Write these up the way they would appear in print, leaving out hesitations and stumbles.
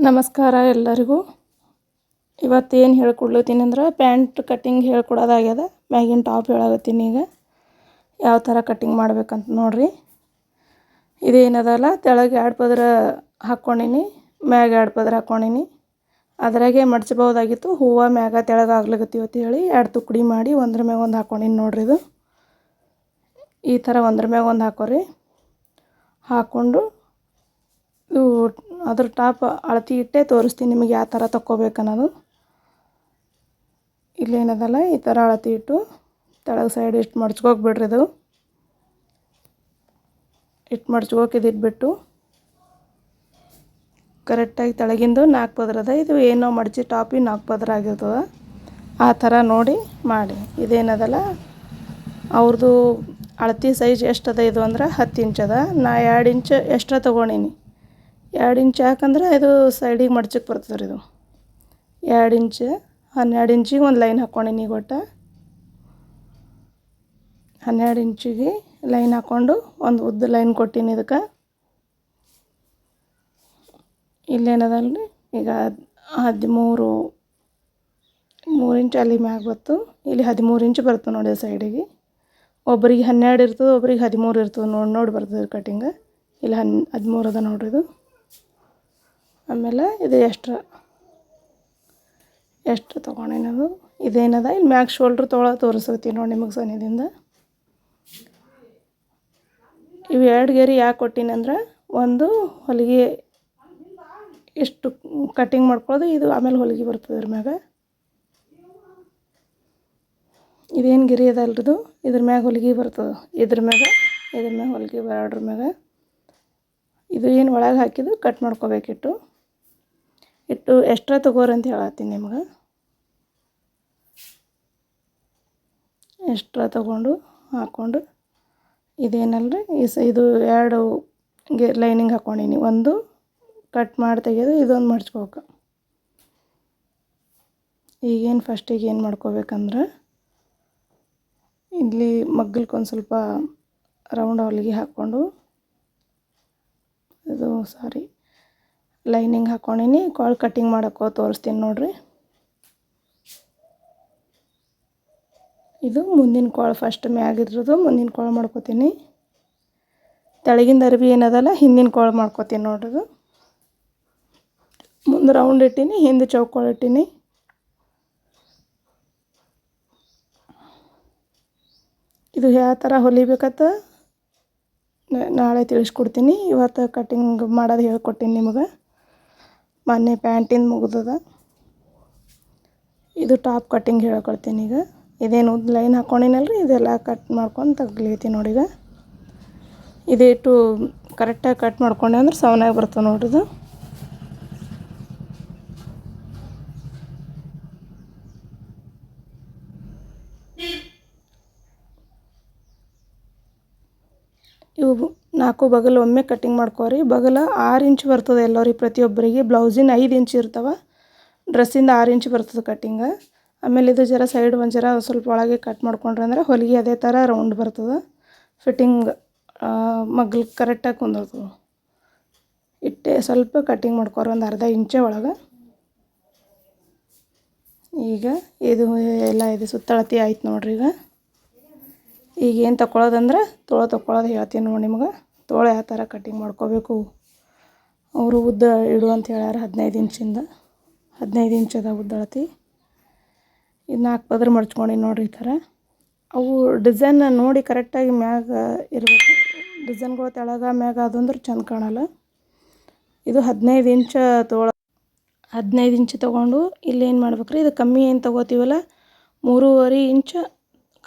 ನಮಸ್ಕಾರ ಎಲ್ಲರಿಗೂ. ಇವತ್ತೇನು ಹೇಳ್ಕೊಡ್ಲತ್ತೀನಿ ಅಂದ್ರೆ ಪ್ಯಾಂಟ್ ಕಟ್ಟಿಂಗ್ ಹೇಳ್ಕೊಡೋದಾಗ್ಯದ. ಮ್ಯಾಗಿನ ಟಾಪ್ ಹೇಳಾಕತ್ತೀನಿ. ಈಗ ಯಾವ ಥರ ಕಟ್ಟಿಂಗ್ ಮಾಡ್ಬೇಕಂತ ನೋಡ್ರಿ. ಇದೇನದಲ್ಲ, ತೆಳಗೆ 2 ಪದರ ಹಾಕ್ಕೊಂಡೀನಿ, ಮ್ಯಾಗ 2 ಪದರ ಹಾಕ್ಕೊಂಡೀನಿ. ಅದ್ರಾಗೆ ಮಡ್ಚಬಹುದಾಗಿತ್ತು, ಹೂವು ಮ್ಯಾಗ ತೆಳಗೆ ಆಗ್ಲಿಕತ್ತೀವಿ ಅಂತ ಹೇಳಿ 2 ತುಕಡಿ ಮಾಡಿ ಒಂದ್ರ ಮ್ಯಾಗ ಒಂದು ಹಾಕ್ಕೊಂಡೀನಿ ನೋಡ್ರಿ. ಇದು ಈ ಥರ ಒಂದ್ರ ಮ್ಯಾಗ ಒಂದು ಹಾಕೋರಿ. ಹಾಕ್ಕೊಂಡು ಅದ್ರ ಟಾಪ್ ಅಳತೆ ಇಟ್ಟೆ ತೋರಿಸ್ತೀನಿ ನಿಮಗೆ ಯಾವ ಥರ ತಕ್ಕೋಬೇಕನ್ನೋದು. ಇಲ್ಲೇನದಲ್ಲ, ಈ ಥರ ಅಳತೆ ಇಟ್ಟು ತೆಳಗೆ ಸೈಡ್ ಇಷ್ಟು ಮಡ್ಚ್ಕೋಗಿ ಬಿಡ್ರಿ. ಇದು ಇಟ್ಟು ಮಡ್ಚ್ಕೋಕೆ ಇಟ್ಬಿಟ್ಟು ಕರೆಕ್ಟಾಗಿ ತೆಳಗಿಂದು 4 ಪದರ ಅದ. ಇದು ಏನೋ ಮಡ್ಚಿ ಟಾಪಿಗೆ 4 ಪದರ ಆಗಿರ್ತದೆ. ಆ ಥರ ನೋಡಿ ಮಾಡಿ. ಇದೇನದಲ್ಲ, ಅವ್ರದ್ದು ಅಳತೆ ಸೈಜ್ ಎಷ್ಟದ ಇದು ಅಂದ್ರೆ 10 ಇಂಚ್ ಅದ. ನಾ 2 ಇಂಚ್ ಎಕ್ಸ್ಟ್ರಾ ತೊಗೊಂಡೀನಿ. 2 ಇಂಚ್ ಯಾಕಂದ್ರೆ ಇದು ಸೈಡಿಗೆ ಮಡ್ಚಕ್ಕೆ ಬರ್ತದೆ ರೀ. ಇದು 2 ಇಂಚ್ 12 ಇಂಚಿಗೆ ಒಂದು ಲೈನ್ ಹಾಕ್ಕೊಂಡೀನಿ. ಒಟ್ಟು 12 ಇಂಚಿಗೆ ಲೈನ್ ಹಾಕ್ಕೊಂಡು ಒಂದು ಉದ್ದ ಲೈನ್ ಕೊಟ್ಟೀನಿ. ಇದಕ್ಕೆ ಇಲ್ಲೇನದಲ್ರಿ, ಈಗ 3 ಇಂಚ್ ಅಲ್ಲಿ ಮ್ಯಾಗ ಬತ್ತು. ಇಲ್ಲಿ 13 ಇಂಚ್ ಬರ್ತದೆ ನೋಡಿ ಸೈಡಿಗೆ. ಒಬ್ರಿಗೆ 12 ಇರ್ತದೆ, ಒಬ್ರಿಗೆ 13 ಇರ್ತದೆ. ನೋಡಿ ಬರ್ತದೆ ಕಟ್ಟಿಂಗ್. ಇಲ್ಲಿ 13 ಅದ ನೋಡ್ರಿ. ಇದು ಆಮೇಲೆ ಇದು ಎಷ್ಟು ತೊಗೊಂಡೇನದು. ಇದೇನದ, ಇಲ್ಲಿ ಮ್ಯಾಗ ಶೋಲ್ಡ್ರ್ ತೋರಿಸ್ತೀನಿ ನೋಡಿ ನಿಮಗೆ ಸನಿದಿಂದ. ಇವು 2 ಗೆರೆ ಯಾಕೆ ಕೊಟ್ಟೀನಿ ಅಂದ್ರೆ, ಒಂದು ಹೊಲಿಗೆ ಇಷ್ಟು ಕಟ್ಟಿಂಗ್ ಮಾಡ್ಕೊಳ್ಳೋದು, ಇದು ಆಮೇಲೆ ಹೊಲಿಗೆ ಬರ್ತದೆ ಇದ್ರ ಮ್ಯಾಗ. ಇದೇನು ಗಿರಿ ಅದಲ್ರಿದು, ಇದ್ರ ಮ್ಯಾಗ ಹೊಲಿಗೆ ಬರ್ತದೆ. ಇದ್ರ ಮ್ಯಾಗ ಹೊಲಿಗೆ ಬರೋದ್ರ ಮ್ಯಾಗ ಇದು ಏನು ಒಳಗೆ ಹಾಕಿದ್ದು ಕಟ್ ಮಾಡ್ಕೋಬೇಕಿಟ್ಟು. ಎಕ್ಸ್ಟ್ರಾ ತಗೋರಿ ಅಂತ ಹೇಳತ್ತೀನಿ ನಿಮ್ಗೆ. ಎಕ್ಸ್ಟ್ರಾ ತಗೊಂಡು ಹಾಕ್ಕೊಂಡು ಇದೇನಲ್ರಿ, ಇದು 2 ಲೈನಿಂಗ್ ಹಾಕ್ಕೊಂಡೀನಿ. ಒಂದು ಕಟ್ ಮಾಡಿ ತೆಗೆದು ಇದೊಂದು ಮಡ್ಚ್ಕೋಬೇಕು. ಈಗೇನು ಫಸ್ಟಿಗೆ ಏನು ಮಾಡ್ಕೋಬೇಕಂದ್ರೆ, ಇಲ್ಲಿ ಮಗ್ಗಲ್ಕೊಂದು ಸ್ವಲ್ಪ ರೌಂಡ್ ಹೊಲಿಗೆ ಹಾಕ್ಕೊಂಡು ಲೈನಿಂಗ್ ಹಾಕ್ಕೊಂಡೀನಿ. ಕಾಳು ಕಟ್ಟಿಂಗ್ ಮಾಡೋಕ್ಕೋ ತೋರಿಸ್ತೀನಿ ನೋಡ್ರಿ. ಇದು ಮುಂದಿನ ಕಾಳು, ಫಸ್ಟ್ ಮ್ಯಾಗಿದ್ರದ್ದು ಮುಂದಿನ ಕಾಳು ಮಾಡ್ಕೋತೀನಿ. ತೆಳಗಿಂದ ಅರ್ಬಿ ಏನದಲ್ಲ, ಹಿಂದಿನ ಕಾಳು ಮಾಡ್ಕೋತೀನಿ ನೋಡ್ರಿ. ಇದು ಮುಂದೆ ರೌಂಡ್ ಇಟ್ಟೀನಿ, ಹಿಂದೆ ಚೌಕೋಳು ಇಟ್ಟೀನಿ. ಇದು ಯಾವ ಥರ ಹೊಲಿಬೇಕಂತ ನಾಳೆ ತಿಳಿಸ್ಕೊಡ್ತೀನಿ. ಇವತ್ತು ಕಟ್ಟಿಂಗ್ ಮಾಡೋದು ಹೇಳ್ಕೊಟ್ಟೀನಿ ನಿಮಗೆ. ಮೊನ್ನೆ ಪ್ಯಾಂಟಿಂದು ಮುಗಿದದ. ಇದು ಟಾಪ್ ಕಟ್ಟಿಂಗ್ ಹೇಳ್ಕೊಡ್ತೀನಿ ಈಗ. ಇದೇನು ಉದ್ದ ಲೈನ್ ಹಾಕ್ಕೊಂಡಿನಲ್ರಿ, ಇದೆಲ್ಲ ಕಟ್ ಮಾಡ್ಕೊಂಡು ತೆಗಿತೀನಿ ನೋಡಿ. ಈಗ ಇದಿಟ್ಟು ಕರೆಕ್ಟಾಗಿ ಕಟ್ ಮಾಡ್ಕೊಂಡೆ ಅಂದ್ರೆ ಸವನಾಗಿ ಬರ್ತದೆ ನೋಡ್ರಿ. ಇದು ಇವು 4 ಬಗಲ್ ಒಮ್ಮೆ ಕಟ್ಟಿಂಗ್ ಮಾಡ್ಕೋರಿ. ಬಗಲ 6 ಇಂಚ್ ಬರ್ತದೆ ಎಲ್ಲರಿಗೆ, ಪ್ರತಿಯೊಬ್ಬರಿಗೆ. ಬ್ಲೌಸಿನ 5 ಇಂಚ್ ಇರ್ತವೆ, ಡ್ರೆಸ್ಸಿಂದ 6 ಇಂಚ್ ಬರ್ತದೆ ಕಟ್ಟಿಂಗ. ಆಮೇಲೆ ಇದು ಜರ ಸೈಡ್ ಒಂದು ಜರ ಸ್ವಲ್ಪ ಒಳಗೆ ಕಟ್ ಮಾಡ್ಕೊಂಡ್ರೆ ಅಂದ್ರೆ ಹೊಲಿಗೆ ಅದೇ ಥರ ರೌಂಡ್ ಬರ್ತದೆ. ಫಿಟ್ಟಿಂಗ್ ಮಗ್ಲು ಕರೆಕ್ಟಾಗಿ ಕುಂದಿರ್ತದೆ. ಇಟ್ಟೆ ಸ್ವಲ್ಪ ಕಟ್ಟಿಂಗ್ ಮಾಡ್ಕೋರಿ, ಒಂದು ಅರ್ಧ ಇಂಚೆ ಒಳಗೆ. ಈಗ ಇದು ಎಲ್ಲ ಇದು ಸುತ್ತಳತೆ ಆಯ್ತು ನೋಡ್ರಿ. ಈಗ ಏನು ತಗೊಳ್ಳೋದಂದ್ರೆ ತಗೊಳ್ಳೋದು ಹೇಳ್ತೀನಿ ನೋಡಿ ನಿಮ್ಗೆ. ಯಾವ ಥರ ಕಟ್ಟಿಂಗ್ ಮಾಡ್ಕೋಬೇಕು. ಅವರು ಉದ್ದ ಇಡು ಅಂತ ಹೇಳ್ಯಾರ 15 ಇಂಚಿಂದ. 15 ಇಂಚ್ ಅದ ಉದ್ದಳತಿ. ಇದು 4 ಪದರ ಮಡ್ಚ್ಕೊಂಡೀನಿ ನೋಡ್ರಿ. ಈ ಥರ ಅವು ಡಿಸೈನ್ ನೋಡಿ ಕರೆಕ್ಟಾಗಿ ಮ್ಯಾಗ ಇರಬೇಕು. ಡಿಸೈನ್ಗಳು ತೆಳಗ ಮ್ಯಾಗ ಅದಂದ್ರೆ ಚೆಂದ ಕಾಣಲ್ಲ. ಇದು 15 ಇಂಚ್ 15 ಇಂಚ್ ತೊಗೊಂಡು ಇಲ್ಲೇನು ಮಾಡ್ಬೇಕ್ರಿ, ಇದು ಕಮ್ಮಿ ಏನು ತೊಗೋತೀವಲ್ಲ 3.5 ಇಂಚ್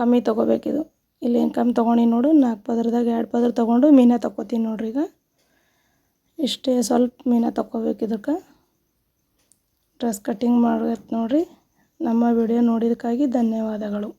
ಕಮ್ಮಿ ತೊಗೋಬೇಕಿದು. ಇಲ್ಲೇನು ಕಮ್ಮಿ ತೊಗೊಂಡು ನೋಡು, 4 ಪದರದಾಗ 2 ಪದರ ತೊಗೊಂಡು ಮೀನ ತೊಗೋತೀನಿ ನೋಡ್ರಿ. ಈಗ ಇಷ್ಟೇ ಸ್ವಲ್ಪ ಮೀನ ತೊಗೋಬೇಕು. ಇದಕ್ಕೆ ಡ್ರೆಸ್ ಕಟ್ಟಿಂಗ್ ಮಾಡಬೇಕು ನೋಡ್ರಿ. ನಮ್ಮ ವಿಡಿಯೋ ನೋಡಿದ್ದಕ್ಕಾಗಿ ಧನ್ಯವಾದಗಳು.